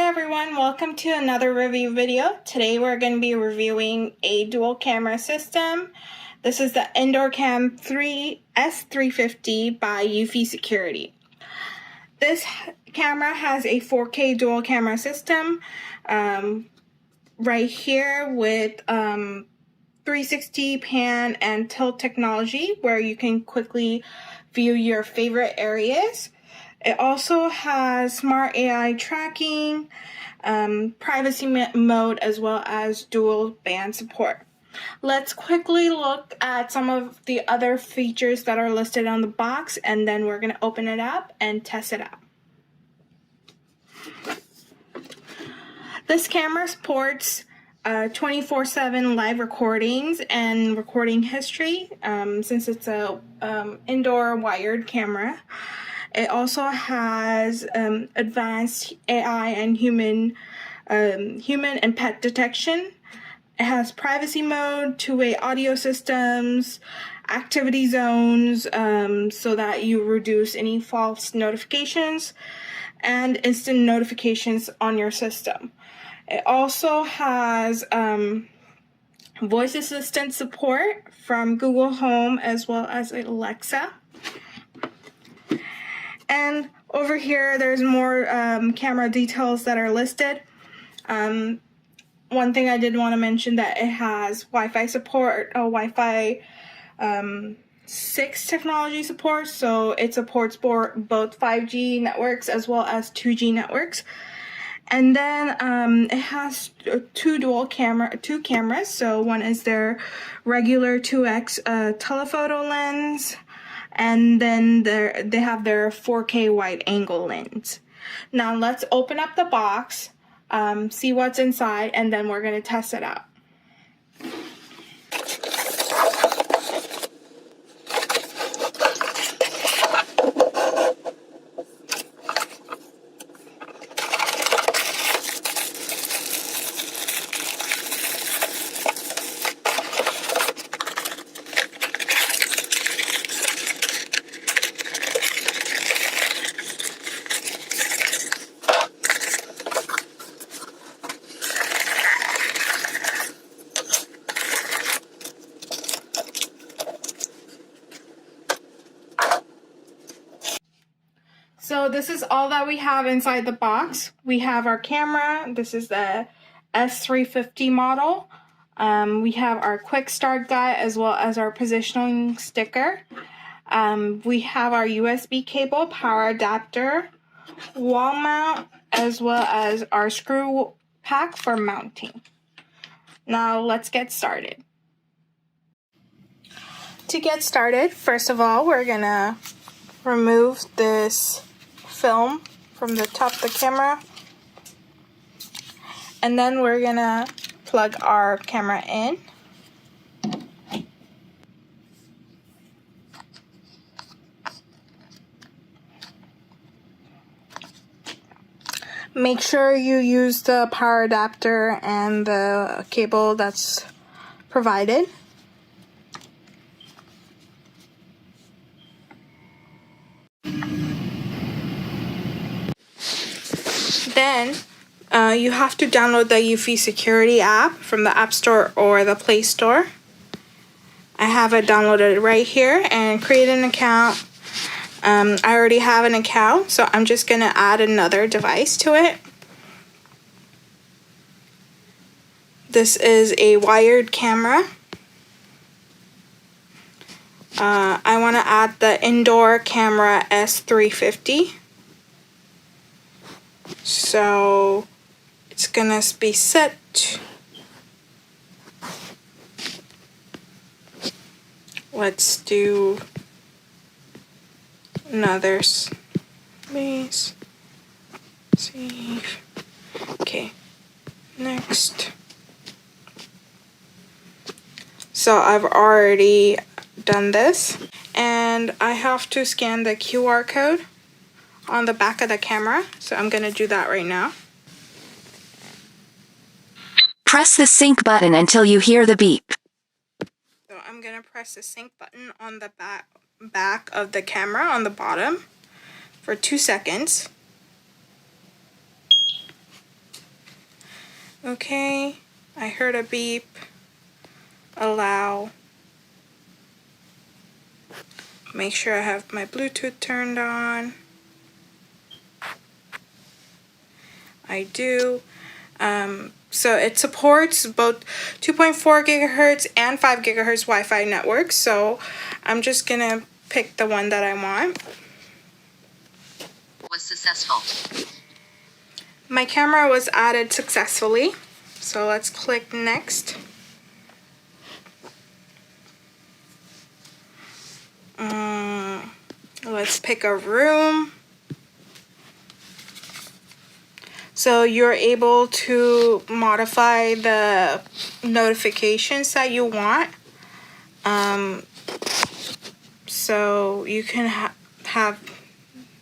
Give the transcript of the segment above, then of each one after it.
everyone, welcome to another review video. Today we're going to be reviewing a dual camera system. This is the Indoor Cam 3 S350 by Eufy Security. This camera has a 4K dual camera system right here with 360 pan and tilt technology where you can quickly view your favorite areas. It also has smart AI tracking, privacy mode, as well as dual band support. Let's quickly look at some of the other features that are listed on the box, and then we're going to open it up and test it out. This camera supports 24/7 live recordings and recording history since it's a indoor wired camera. It also has advanced AI and human and pet detection. It has privacy mode, two-way audio systems, activity zones so that you reduce any false notifications, and instant notifications on your system. It also has voice assistant support from Google Home as well as Alexa. And over here, there's more camera details that are listed. One thing I did want to mention that it has Wi-Fi support, Wi-Fi 6 technology support, so it supports both 5G networks as well as 2G networks. And then it has two cameras. So one is their regular 2x telephoto lens, and then they have their 4K wide angle lens. Now let's open up the box, see what's inside, and then we're going to test it out. So this is all that we have inside the box. We have our camera. This is the S350 model. We have our quick start guide as well as our positioning sticker. We have our USB cable, power adapter, wall mount, as well as our screw pack for mounting. Now let's get started. To get started, first of all, we're gonna remove this film from the top of the camera, and then we're gonna plug our camera in. Make sure you use the power adapter and the cable that's provided. Then you have to download the Eufy Security app from the App Store or the Play Store. I have it downloaded right here, and create an account. I already have an account, so I'm just going to add another device to it. This is a wired camera. I want to add the Indoor Camera S350. So it's gonna be set. Let's do another space. Save. Okay, next. So I've already done this, and I have to scan the QR code on the back of the camera, so I'm going to do that right now. Press the sync button until you hear the beep. So I'm going to press the sync button on the back of the camera on the bottom for 2 seconds. Okay, I heard a beep. Allow. Make sure I have my Bluetooth turned on. I do. So it supports both 2.4 gigahertz and 5 gigahertz Wi-Fi networks. So I'm just gonna pick the one that I want. Was successful. My camera was added successfully. So let's click next. Let's pick a room. So you're able to modify the notifications that you want. So you can have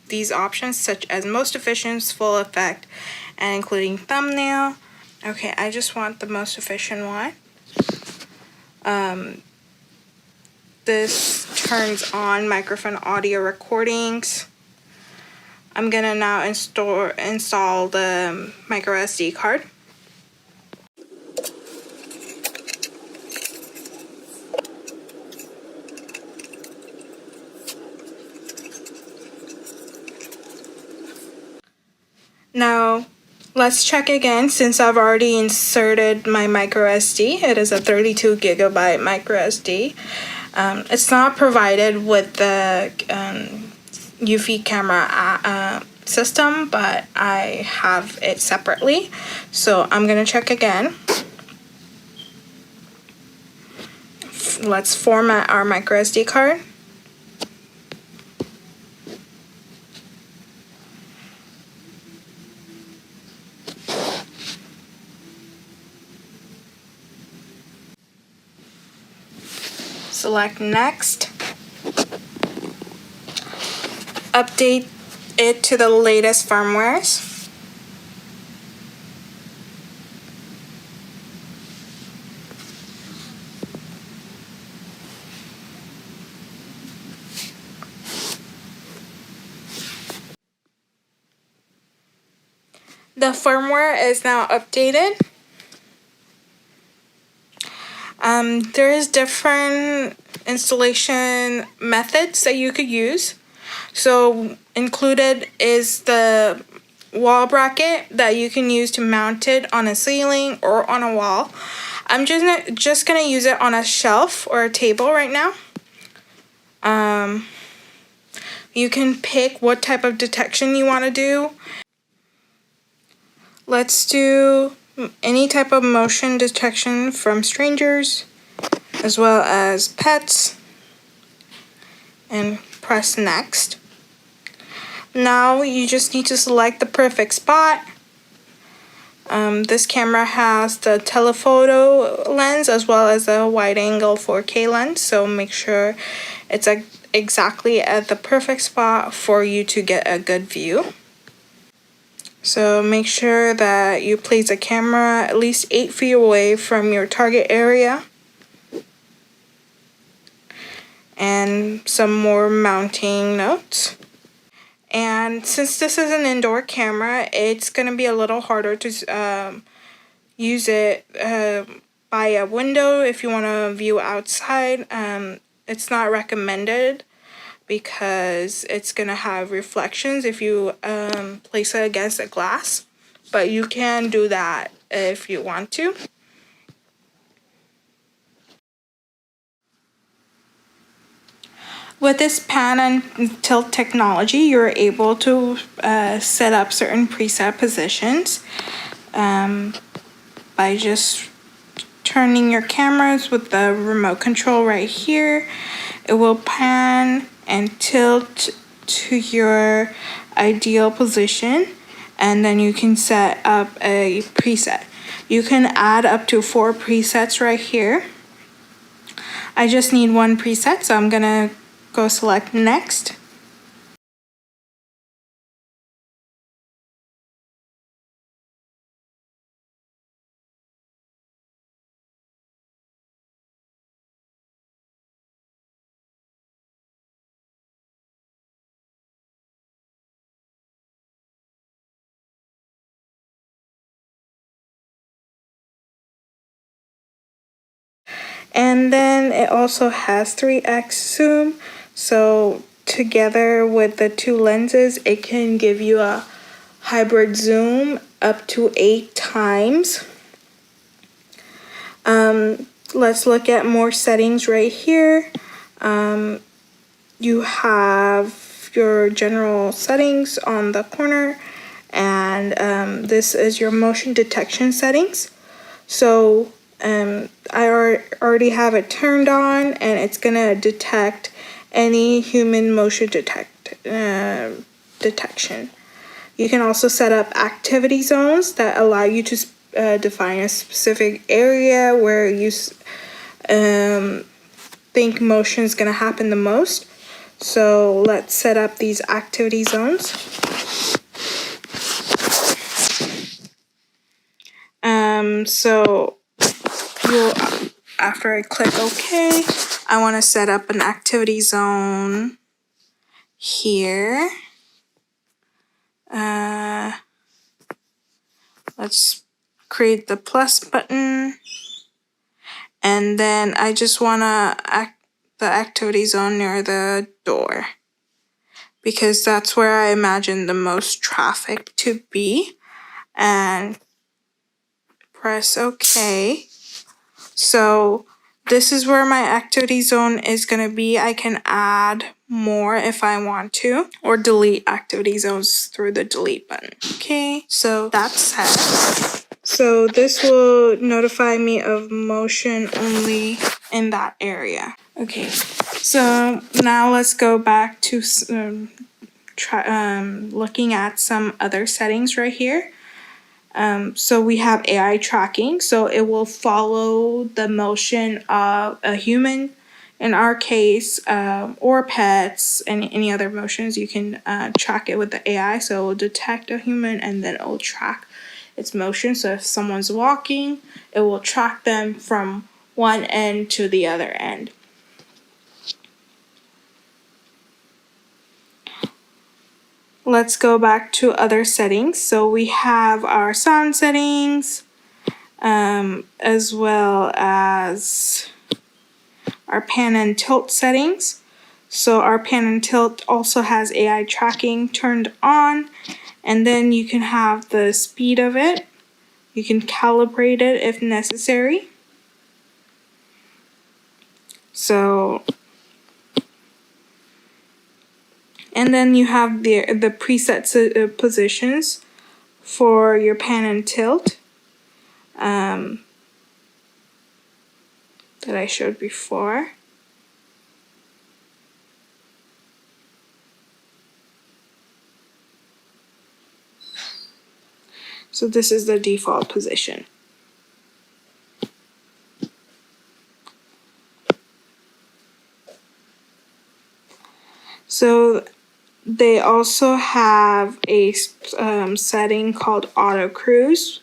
these options such as most efficient, full effect, and including thumbnail. Okay, I just want the most efficient one. This turns on microphone audio recordings. I'm gonna now install the micro SD card. Now, let's check again since I've already inserted my micro SD. It is a 32 gigabyte micro SD. It's not provided with the Eufy camera system, but I have it separately. So I'm gonna check again. Let's format our micro SD card. Select next. Update it to the latest firmwares. The firmware is now updated. There is different installation methods that you could use. So included is the wall bracket that you can use to mount it on a ceiling or on a wall. I'm just gonna use it on a shelf or a table right now. You can pick what type of detection you want to do. Let's do any type of motion detection from strangers as well as pets, and press next. Now you just need to select the perfect spot. This camera has the telephoto lens as well as a wide angle 4K lens, so make sure it's exactly at the perfect spot for you to get a good view. So make sure that you place a camera at least 8 feet away from your target area. And some more mounting notes. And since this is an indoor camera, it's going to be a little harder to use it by a window if you want to view outside. It's not recommended because it's going to have reflections if you place it against a glass. But you can do that if you want to. With this pan and tilt technology, you're able to set up certain preset positions by just turning your cameras with the remote control right here. It will pan and tilt to your ideal position, and then you can set up a preset. You can add up to 4 presets right here. I just need 1 preset, so I'm gonna go select next. And then it also has 3x zoom, so together with the two lenses, it can give you a hybrid zoom up to 8 times. Let's look at more settings right here. You have your general settings on the corner, and this is your motion detection settings. So I already have it turned on, and it's gonna detect any human motion detection. You can also set up activity zones that allow you to define a specific area where you think motion is going to happen the most. So let's set up these activity zones. So after I click OK, I want to set up an activity zone here. Let's create the plus button, and then I just want to the activity zone near the door, because that's where I imagine the most traffic to be, and press OK. So this is where my activity zone is going to be. I can add more if I want to, or delete activity zones through the delete button. Okay, so that's set. So this will notify me of motion only in that area. Okay, so now let's go back to looking at some other settings right here. So we have AI tracking, so it will follow the motion of a human, in our case, or pets, and any other motions. You can track it with the AI, so it will detect a human and then it will track its motion. So if someone's walking, it will track them from one end to the other end. Let's go back to other settings. So we have our sound settings, as well as our pan and tilt settings. So our pan and tilt also has AI tracking turned on, and then you can have the speed of it. You can calibrate it if necessary. So, and then you have the preset positions for your pan and tilt that I showed before. So this is the default position. So they also have a setting called auto cruise,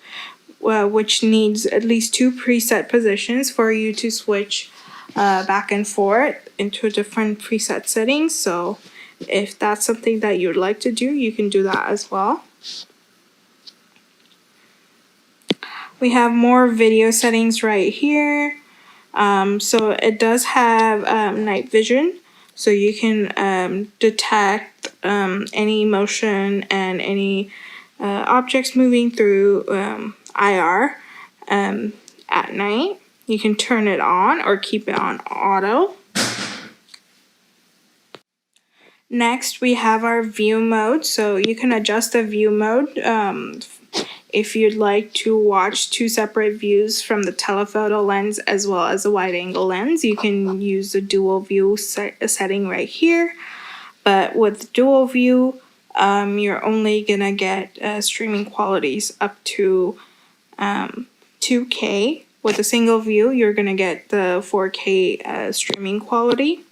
which needs at least 2 preset positions for you to switch back and forth into different preset settings. So if that's something that you'd like to do, you can do that as well. We have more video settings right here. So it does have night vision, so you can detect any motion and any objects moving through IR at night. You can turn it on or keep it on auto. Next, we have our view mode. So you can adjust the view mode if you'd like to watch 2 separate views from the telephoto lens as well as a wide angle lens. You can use the dual view setting right here. But with dual view, you're only gonna get streaming qualities up to 2K. With a single view, you're gonna get the 4K streaming quality.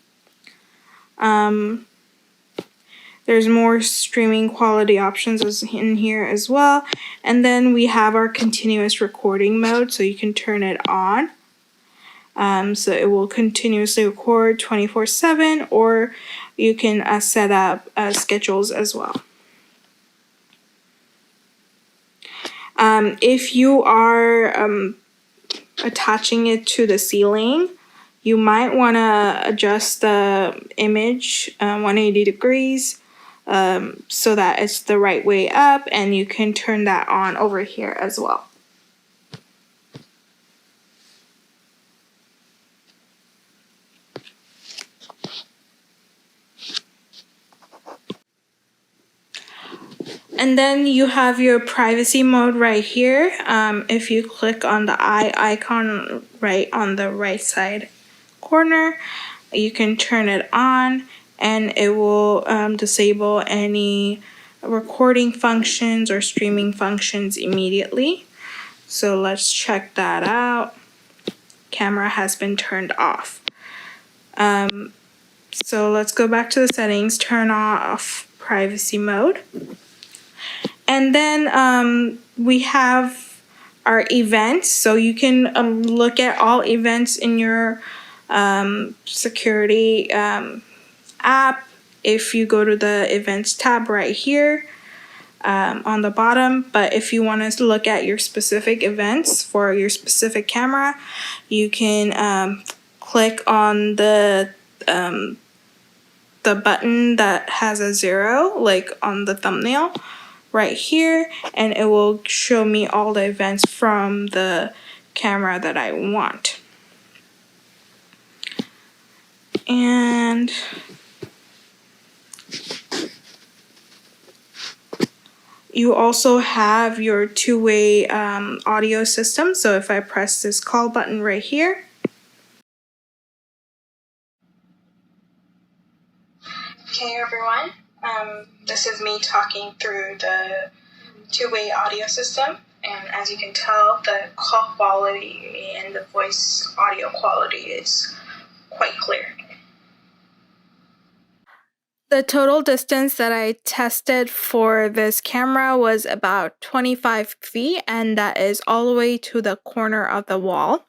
There's more streaming quality options in here as well. And then we have our continuous recording mode, so you can turn it on. So it will continuously record 24/7, or you can set up schedules as well. If you are attaching it to the ceiling, You might want to adjust the image 180 degrees so that it's the right way up, and you can turn that on over here as well. And then you have your privacy mode right here. If you click on the eye icon right on the right side corner, you can turn it on and it will disable any recording functions or streaming functions immediately. So let's check that out. Camera has been turned off. So let's go back to the settings, turn off privacy mode. And then we have our events. So you can look at all events in your security app. If you go to the events tab right here on the bottom, but if you want to look at your specific events for your specific camera, you can click on the button that has a 0, like on the thumbnail right here, and it will show me all the events from the camera that I want. And you also have your two-way audio system. So if I press this call button right here, okay everyone, this is me talking through the two-way audio system, and as you can tell, the call quality and the voice audio quality is quite clear. The total distance that I tested for this camera was about 25 feet, and that is all the way to the corner of the wall.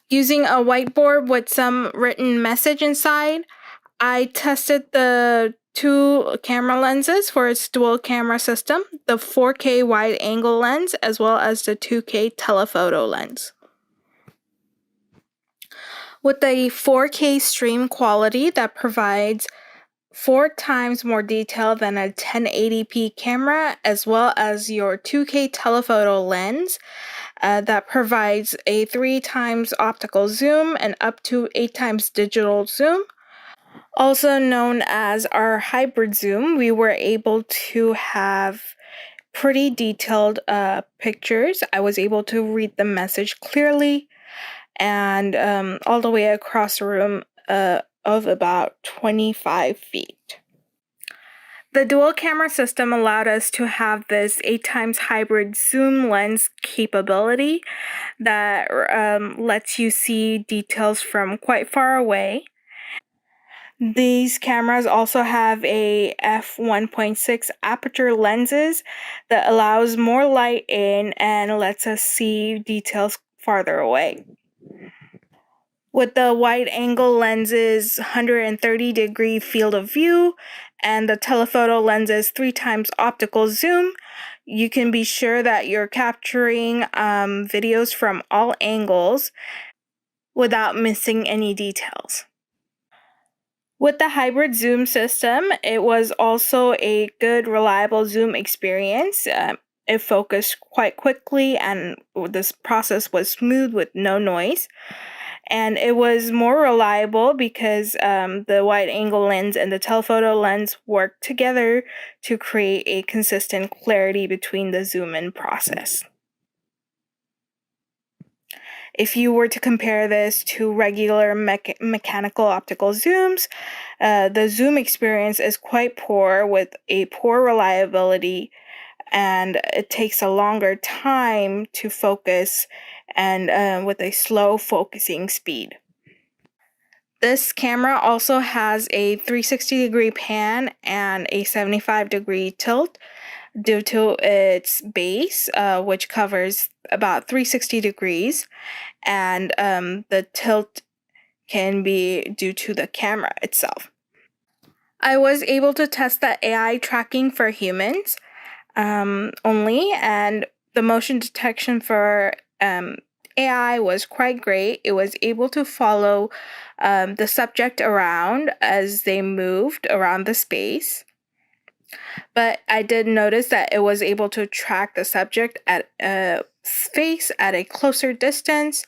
Using a whiteboard with some written message inside, I tested the two camera lenses for its dual camera system, the 4K wide angle lens as well as the 2K telephoto lens. With a 4K stream quality that provides 4 times more detail than a 1080p camera, as well as your 2K telephoto lens that provides a 3 times optical zoom and up to 8 times digital zoom. Also known as our hybrid zoom, we were able to have pretty detailed pictures. I was able to read the message clearly and all the way across the room of about 25 feet. The dual camera system allowed us to have this 8 times hybrid zoom lens capability that lets you see details from quite far away. These cameras also have a f1.6 aperture lenses that allows more light in and lets us see details farther away. With the wide angle lenses 130-degree field of view and the telephoto lenses 3 times optical zoom, you can be sure that you're capturing videos from all angles without missing any details. With the hybrid zoom system, it was also a good, reliable zoom experience. It focused quite quickly and this process was smooth with no noise. And it was more reliable because the wide angle lens and the telephoto lens work together to create a consistent clarity between the zoom in process. If you were to compare this to regular mechanical optical zooms, the zoom experience is quite poor with a poor reliability, and it takes a longer time to focus and with a slow focusing speed. This camera also has a 360-degree pan and a 75-degree tilt due to its base, which covers about 360 degrees, and the tilt can be due to the camera itself. I was able to test the AI tracking for humans only, and the motion detection for AI was quite great. It was able to follow the subject around as they moved around the space. But I did notice that it was able to track the subject at a face at a closer distance,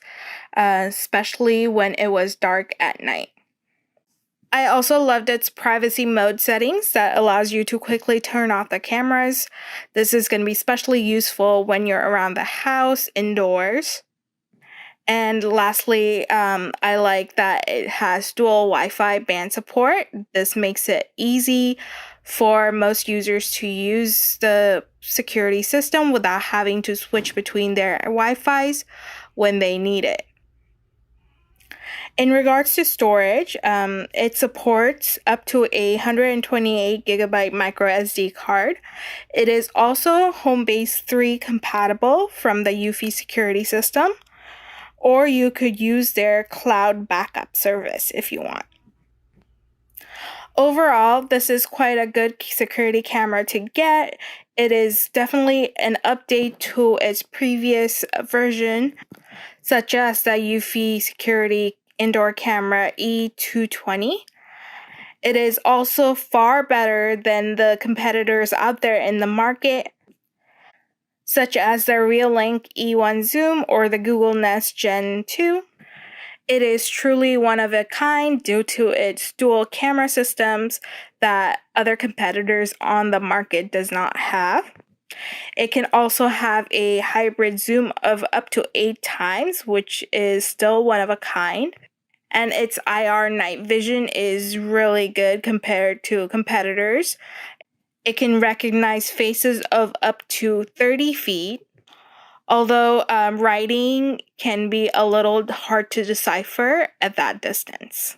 especially when it was dark at night. I also loved its privacy mode settings that allows you to quickly turn off the cameras. This is going to be especially useful when you're around the house, indoors. And lastly, I like that it has dual Wi-Fi band support. This makes it easy for most users to use the security system without having to switch between their Wi-Fis when they need it. In regards to storage, it supports up to a 128 gigabyte micro SD card. It is also Homebase 3 compatible from the Eufy security system, or you could use their cloud backup service if you want. Overall, this is quite a good security camera to get. It is definitely an update to its previous version, such as the Eufy security indoor camera E220. It is also far better than the competitors out there in the market, such as the Reolink E1 Zoom or the Google Nest Gen 2. It is truly one of a kind due to its dual camera systems that other competitors on the market does not have. It can also have a hybrid zoom of up to 8 times, which is still one of a kind. And its IR night vision is really good compared to competitors. It can recognize faces of up to 30 feet, although writing can be a little hard to decipher at that distance.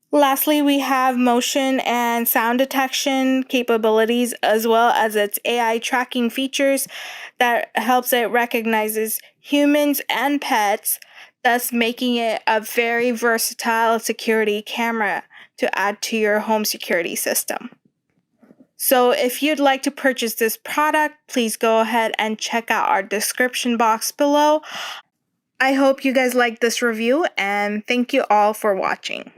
Lastly, we have motion and sound detection capabilities, as well as its AI tracking features that helps it recognizes humans and pets, thus making it a very versatile security camera to add to your home security system. So if you'd like to purchase this product, please go ahead and check out our description box below. I hope you guys liked this review, and thank you all for watching.